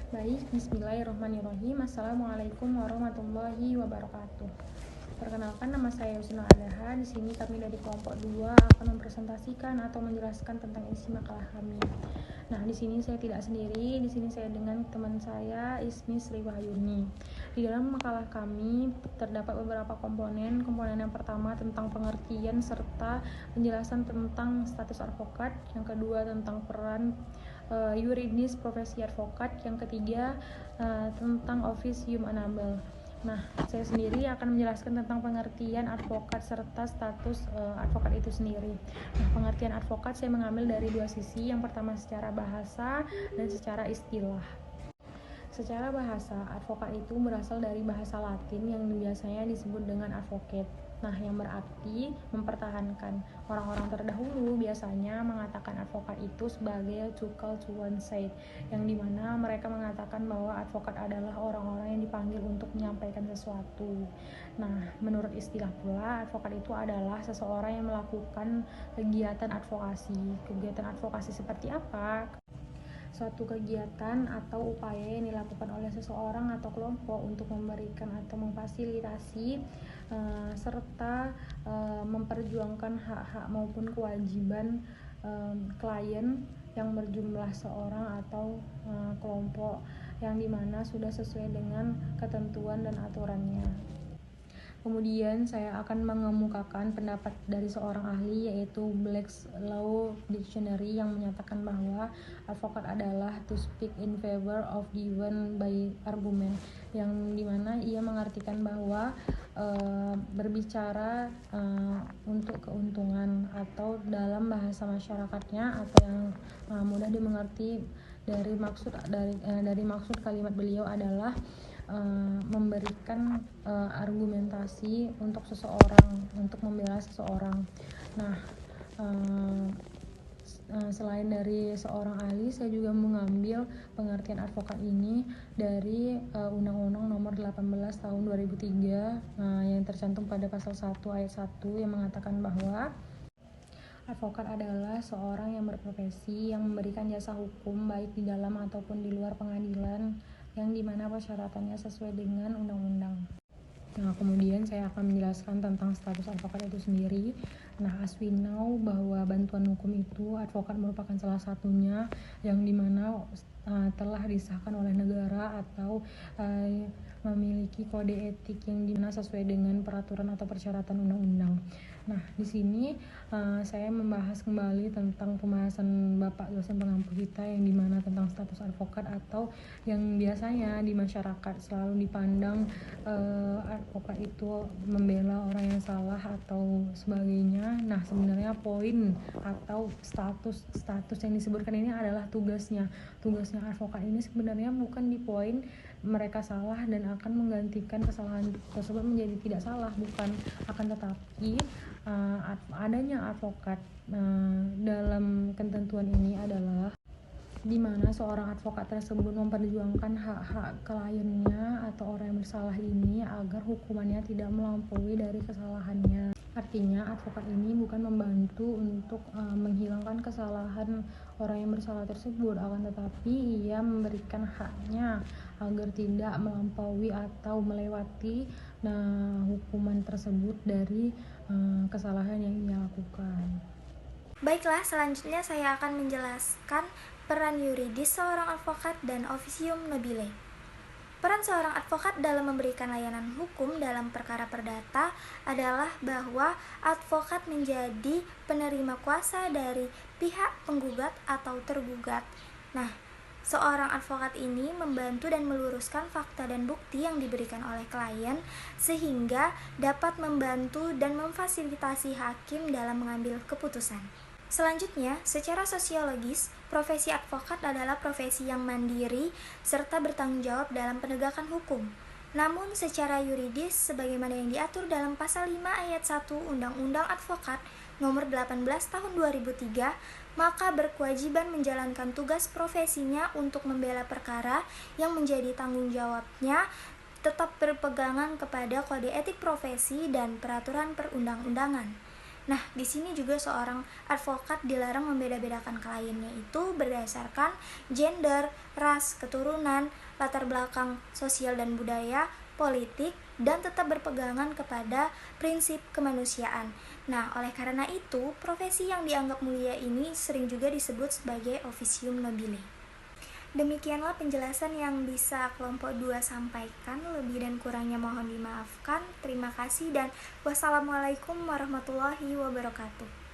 Baik, bismillahirrahmanirrahim. Assalamualaikum warahmatullahi wabarakatuh. Perkenalkan, nama saya Yusna Adaha. Di sini kami dari kelompok 2 akan mempresentasikan atau menjelaskan tentang isi makalah kami. Nah, di sini saya tidak sendiri. Di sini saya dengan teman saya Ismi Sri Wahyuni. Di dalam makalah kami terdapat beberapa komponen. Komponen yang pertama tentang pengertian serta penjelasan tentang status advokat. Yang kedua tentang peran yuridis profesi advokat. Yang ketiga tentang officium annabel. Nah, saya sendiri akan menjelaskan tentang pengertian advokat serta status advokat itu sendiri. Nah, pengertian advokat saya mengambil dari dua sisi. Yang pertama secara bahasa dan secara istilah. Secara bahasa, advokat itu berasal dari bahasa Latin yang biasanya disebut dengan advocate. Nah, yang berarti mempertahankan. Orang-orang terdahulu biasanya mengatakan advokat itu sebagai to call to one side, yang dimana mereka mengatakan bahwa advokat adalah orang-orang yang dipanggil untuk menyampaikan sesuatu. Nah, menurut istilah pula, advokat itu adalah seseorang yang melakukan kegiatan advokasi. Kegiatan advokasi seperti apa? Suatu kegiatan atau upaya yang dilakukan oleh seseorang atau kelompok untuk memberikan atau memfasilitasi serta memperjuangkan hak-hak maupun kewajiban klien yang berjumlah seorang atau kelompok yang dimana sudah sesuai dengan ketentuan dan aturannya. Kemudian saya akan mengemukakan pendapat dari seorang ahli, yaitu Black's Law Dictionary, yang menyatakan bahwa advokat adalah to speak in favor of given by argument, yang dimana ia mengartikan bahwa berbicara untuk keuntungan, atau dalam bahasa masyarakatnya atau yang mudah dimengerti dari maksud kalimat beliau adalah memberikan argumentasi untuk seseorang, untuk membela seseorang. Nah, selain dari seorang ahli, saya juga mengambil pengertian advokat ini dari Undang-Undang Nomor 18 Tahun 2003 yang tercantum pada pasal 1 ayat 1 yang mengatakan bahwa advokat adalah seorang yang berprofesi yang memberikan jasa hukum baik di dalam ataupun di luar pengadilan, yang dimana persyaratannya sesuai dengan undang-undang. Nah, kemudian saya akan menjelaskan tentang status advokat itu sendiri. Nah, as we know bahwa bantuan hukum itu advokat merupakan salah satunya, yang dimana telah disahkan oleh negara atau memiliki kode etik yang dimana sesuai dengan peraturan atau persyaratan undang-undang. Nah, di sini saya membahas kembali tentang pembahasan Bapak dosen pengampu kita, yang dimana tentang status advokat atau yang biasanya di masyarakat selalu dipandang advokat itu membela orang yang salah atau sebagainya. Nah, sebenarnya poin atau status yang disebutkan ini adalah tugasnya advokat ini sebenarnya bukan di poin mereka salah dan akan menggantikan kesalahan tersebut menjadi tidak salah, bukan. Akan tetapi adanya advokat dalam ketentuan ini adalah di mana seorang advokat tersebut memperjuangkan hak-hak kliennya atau orang yang bersalah ini agar hukumannya tidak melampaui dari kesalahannya. Artinya advokat ini bukan membantu untuk menghilangkan kesalahan orang yang bersalah tersebut, akan tetapi ia memberikan haknya agar tidak melampaui atau melewati hukuman tersebut dari kesalahan yang ia lakukan. Baiklah, selanjutnya saya akan menjelaskan peran yuridis seorang advokat dan officium nobile. Peran seorang advokat dalam memberikan layanan hukum dalam perkara perdata adalah bahwa advokat menjadi penerima kuasa dari pihak penggugat atau tergugat. Nah, seorang advokat ini membantu dan meluruskan fakta dan bukti yang diberikan oleh klien sehingga dapat membantu dan memfasilitasi hakim dalam mengambil keputusan. Selanjutnya, secara sosiologis, profesi advokat adalah profesi yang mandiri serta bertanggung jawab dalam penegakan hukum. Namun secara yuridis, sebagaimana yang diatur dalam pasal 5 ayat 1 Undang-Undang Advokat Nomor 18 Tahun 2003, maka berkewajiban menjalankan tugas profesinya untuk membela perkara yang menjadi tanggung jawabnya, tetap berpegangan kepada kode etik profesi dan peraturan perundang-undangan. Nah, di sini juga seorang advokat dilarang membeda-bedakan kliennya itu berdasarkan gender, ras, keturunan, latar belakang sosial dan budaya, politik, dan tetap berpegangan kepada prinsip kemanusiaan. Nah, oleh karena itu, profesi yang dianggap mulia ini sering juga disebut sebagai officium nobile. Demikianlah penjelasan yang bisa kelompok 2 sampaikan. Lebih dan kurangnya mohon dimaafkan. Terima kasih dan wassalamualaikum warahmatullahi wabarakatuh.